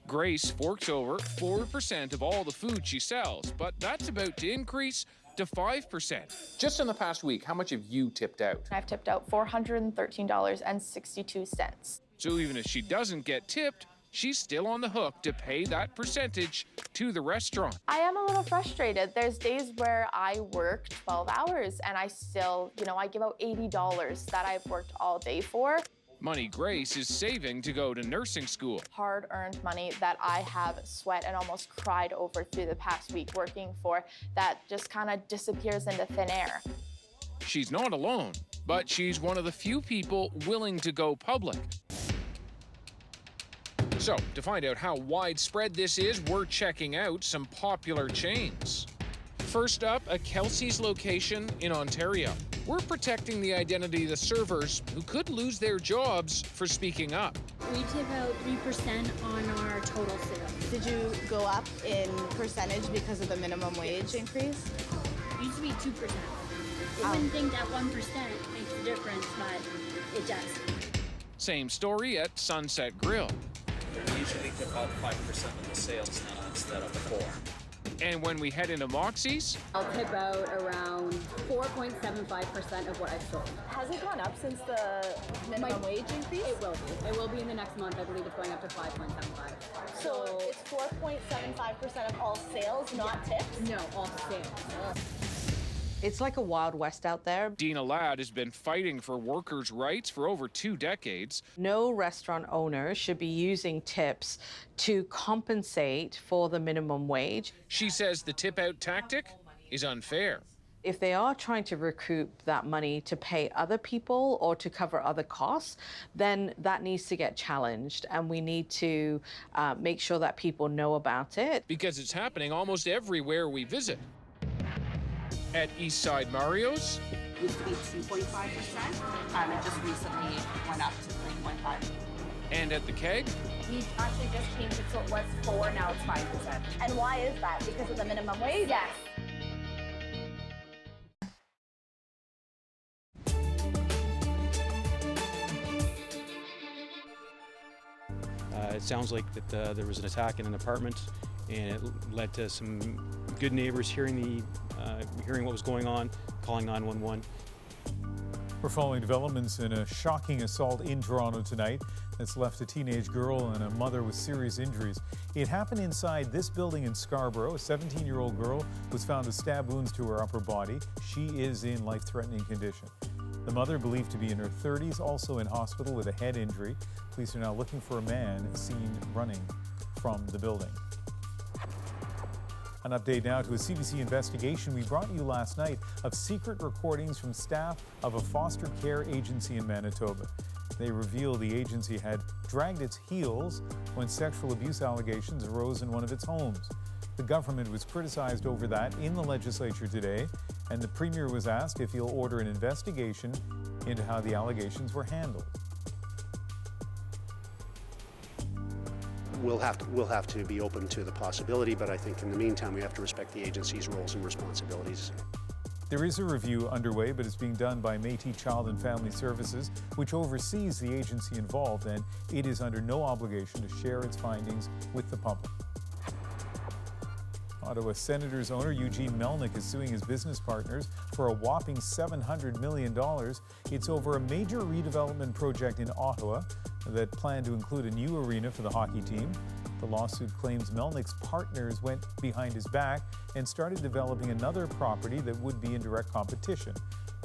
Grace forks over 4% of all the food she sells, but that's about to increase to 5%. Just in the past week, how much have you tipped out? I've tipped out $413.62. So even if she doesn't get tipped, she's still on the hook to pay that percentage to the restaurant. I am a little frustrated. There's days where I work 12 hours and I still, I give out $80 that I've worked all day for. Money Grace is saving to go to nursing school. Hard-earned money that I have sweat and almost cried over through the past week working for that just kind of disappears into thin air. She's not alone, but she's one of the few people willing to go public. So, to find out how widespread this is, we're checking out some popular chains. First up, a Kelsey's location in Ontario. We're protecting the identity of the servers who could lose their jobs for speaking up. We tip out 3% on our total sales. Did you go up in percentage because of the minimum wage increase? It used to be 2%. You wouldn't think that 1% makes a difference, but it does. Same story at Sunset Grill. We usually tip out 5% of the sales now instead of the 4%. And when we head into Moxie's, I'll tip out around 4.75% of what I've sold. Has it gone up since the minimum wage increase? It will be. It will be in the next month. I believe it's going up to 5.75. So it's 4.75% of all sales, not tips? No, all sales. It's like a Wild West out there. Dina Ladd has been fighting for workers' rights for over 2 decades. No restaurant owner should be using tips to compensate for the minimum wage. She says the tip-out tactic is unfair. If they are trying to recoup that money to pay other people or to cover other costs, then that needs to get challenged, and we need to make sure that people know about it. Because it's happening almost everywhere we visit. At Eastside Mario's, used to be 2.5%, and it just recently went up to 3.5%. And at the Keg, We actually just changed it so it was 4, now it's 5%. And why is that? Because of the minimum wage? Yes. It sounds like that there was an attack in an apartment, and it led to some good neighbors hearing what was going on, calling 911. We're following developments in a shocking assault in Toronto tonight that's left a teenage girl and a mother with serious injuries. It happened inside this building in Scarborough. A 17-year-old girl was found with stab wounds to her upper body. She is in life-threatening condition. The mother, believed to be in her 30s, also in hospital with a head injury. Police are now looking for a man seen running from the building. An update now to a CBC investigation we brought you last night of secret recordings from staff of a foster care agency in Manitoba. They reveal the agency had dragged its heels when sexual abuse allegations arose in one of its homes. The government was criticized over that in the legislature today, and the Premier was asked if he'll order an investigation into how the allegations were handled. We'll have to be open to the possibility, but I think in the meantime we have to respect the agency's roles and responsibilities. There is a review underway, but it's being done by Métis Child and Family Services, which oversees the agency involved, and it is under no obligation to share its findings with the public. Ottawa Senators owner Eugene Melnyk is suing his business partners for a whopping $700 million. It's over a major redevelopment project in Ottawa that planned to include a new arena for the hockey team. The lawsuit claims Melnyk's partners went behind his back and started developing another property that would be in direct competition.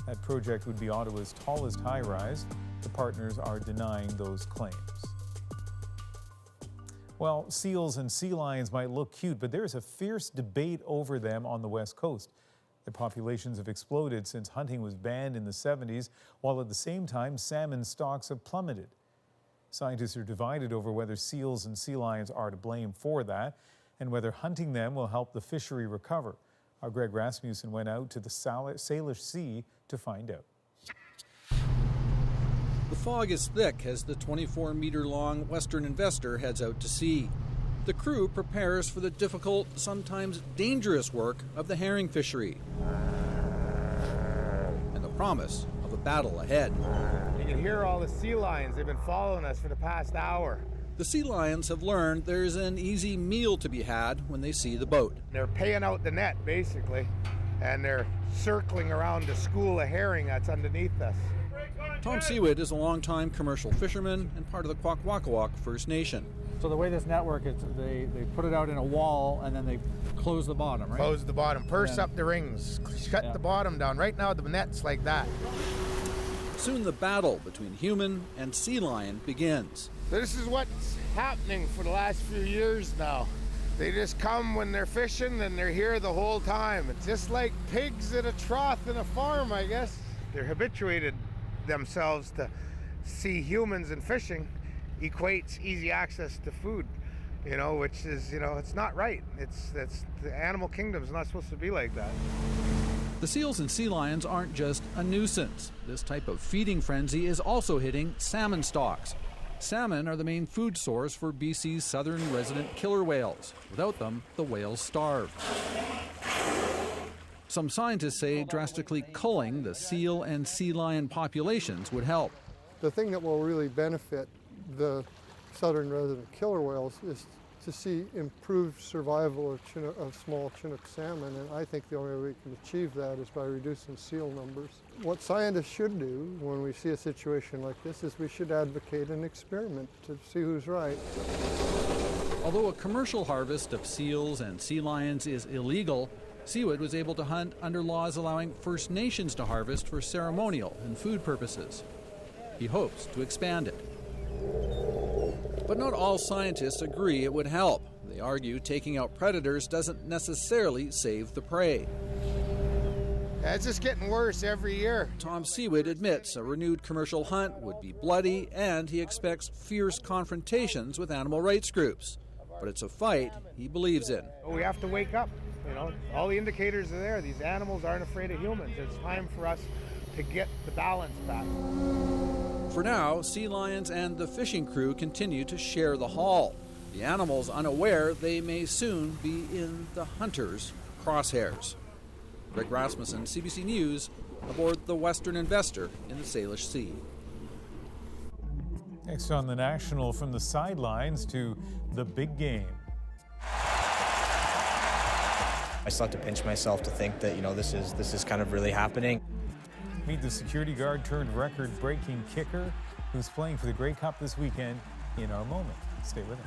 That project would be Ottawa's tallest high-rise. The partners are denying those claims. Well, seals and sea lions might look cute, but there's a fierce debate over them on the West Coast. Their populations have exploded since hunting was banned in the 70s, while at the same time, salmon stocks have plummeted. Scientists are divided over whether seals and sea lions are to blame for that, and whether hunting them will help the fishery recover. Our Greg Rasmussen went out to the Salish Sea to find out. The fog is thick as the 24-meter-long Western Investor heads out to sea. The crew prepares for the difficult, sometimes dangerous work of the herring fishery and the promise of a battle ahead. You can hear all the sea lions. They've been following us for the past hour. The sea lions have learned there's an easy meal to be had when they see the boat. They're paying out the net, basically, and they're circling around the school of herring that's underneath us. Tom Seawood is a longtime commercial fisherman and part of the Kwakwaka'wakw First Nation. So the way this network is, they put it out in a wall and then they close the bottom, right? Close the bottom, purse up the rings, shut the bottom down. Right now the net's like that. Soon the battle between human and sea lion begins. This is what's happening for the last few years now. They just come when they're fishing and they're here the whole time. It's just like pigs at a trough in a farm, I guess. They're habituated themselves to see humans and fishing equates easy access to food, which is, it's not right. It's the animal kingdom's not supposed to be like that. The seals and sea lions aren't just a nuisance. This type of feeding frenzy is also hitting salmon stocks. Salmon are the main food source for BC's southern resident killer whales. Without them, the whales starve. Some scientists say drastically culling the seal and sea lion populations would help. The thing that will really benefit the southern resident killer whales is to see improved survival of small Chinook salmon, and I think the only way we can achieve that is by reducing seal numbers. What scientists should do when we see a situation like this is we should advocate an experiment to see who's right. Although a commercial harvest of seals and sea lions is illegal, Seawood was able to hunt under laws allowing First Nations to harvest for ceremonial and food purposes. He hopes to expand it. But not all scientists agree it would help. They argue taking out predators doesn't necessarily save the prey. It's just getting worse every year. Tom Seawood admits a renewed commercial hunt would be bloody, and he expects fierce confrontations with animal rights groups. But it's a fight he believes in. We have to wake up. All the indicators are there. These animals aren't afraid of humans. It's time for us to get the balance back. For now, sea lions and the fishing crew continue to share the haul. The animals unaware they may soon be in the hunters' crosshairs. Greg Rasmussen, CBC News, aboard the Western Investor in the Salish Sea. Next on The National, from the sidelines to the big game. I still have to pinch myself to think that, this is kind of really happening. Meet the security guard turned record-breaking kicker who's playing for the Grey Cup this weekend in our moment. Stay with us.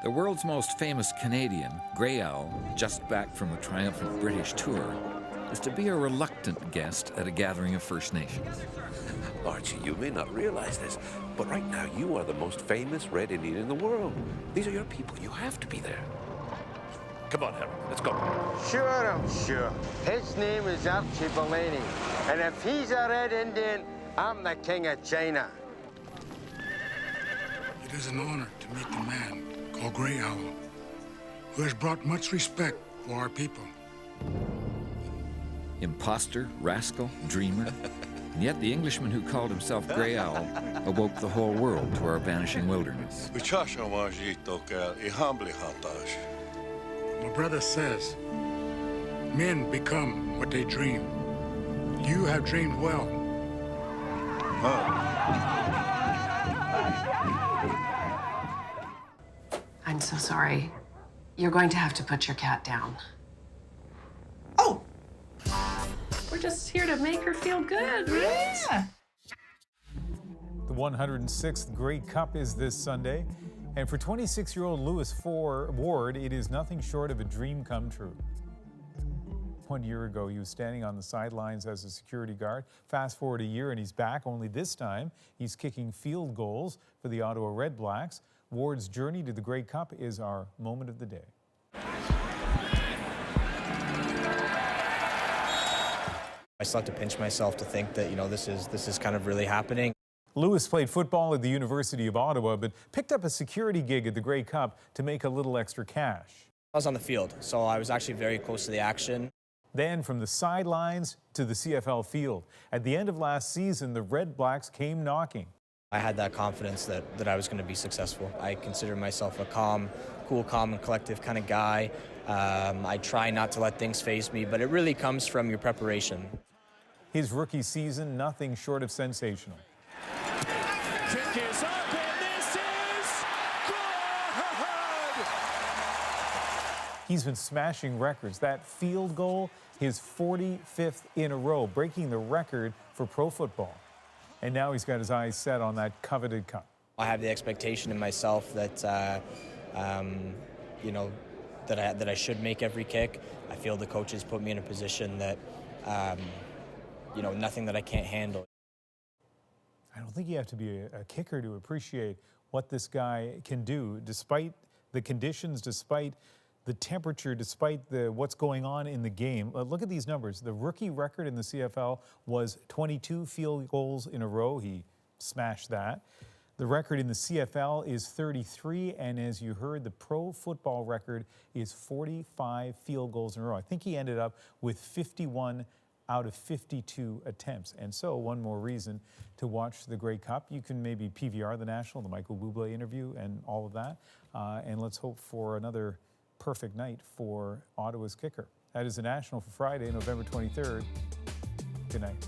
The world's most famous Canadian, Grey Owl, just back from a triumphant British tour, is to be a reluctant guest at a gathering of First Nations. Archie, you may not realize this, but right now you are the most famous Red Indian in the world. These are your people. You have to be there. Come on, Harry, let's go. Sure, I'm sure. His name is Archie Bellini, and if he's a Red Indian, I'm the King of China. It is an honor to meet the man called Grey Owl, who has brought much respect for our people. Imposter, rascal, dreamer, and yet the Englishman who called himself Grey Owl awoke the whole world to our vanishing wilderness. My brother says, men become what they dream. You have dreamed well. I'm so sorry. You're going to have to put your cat down. We're just here to make her feel good, right? Yeah. The 106th Grey Cup is this Sunday, and for 26-year-old Lewis Ward, it is nothing short of a dream come true. 1 year ago, he was standing on the sidelines as a security guard. Fast forward a year, and he's back, only this time he's kicking field goals for the Ottawa Red Blacks. Ward's journey to the Grey Cup is our moment of the day. I still have to pinch myself to think that, this is kind of really happening. Lewis played football at the University of Ottawa, but picked up a security gig at the Grey Cup to make a little extra cash. I was on the field, so I was actually very close to the action. Then from the sidelines to the CFL field. At the end of last season, the Red Blacks came knocking. I had that confidence that I was going to be successful. I consider myself a cool, calm, and collective kind of guy. I try not to let things faze me, but it really comes from your preparation. His rookie season, nothing short of sensational. Kick is up, and this is good! He's been smashing records. That field goal, his 45th in a row, breaking the record for pro football. And now he's got his eyes set on that coveted cup. I have the expectation in myself that, that I should make every kick. I feel the coaches put me in a position that, nothing that I can't handle. I don't think you have to be a kicker to appreciate what this guy can do, despite the conditions, despite the temperature, despite what's going on in the game. Look at these numbers. The rookie record in the CFL was 22 field goals in a row. He smashed that. The record in the CFL is 33, and as you heard, the pro football record is 45 field goals in a row. I think he ended up with 51 out of 52 attempts. And so one more reason to watch the Grey Cup. You can maybe PVR the National, the Michael Bublé interview, and all of that. And let's hope for another perfect night for Ottawa's kicker. That is the National for Friday, November 23rd. Good night.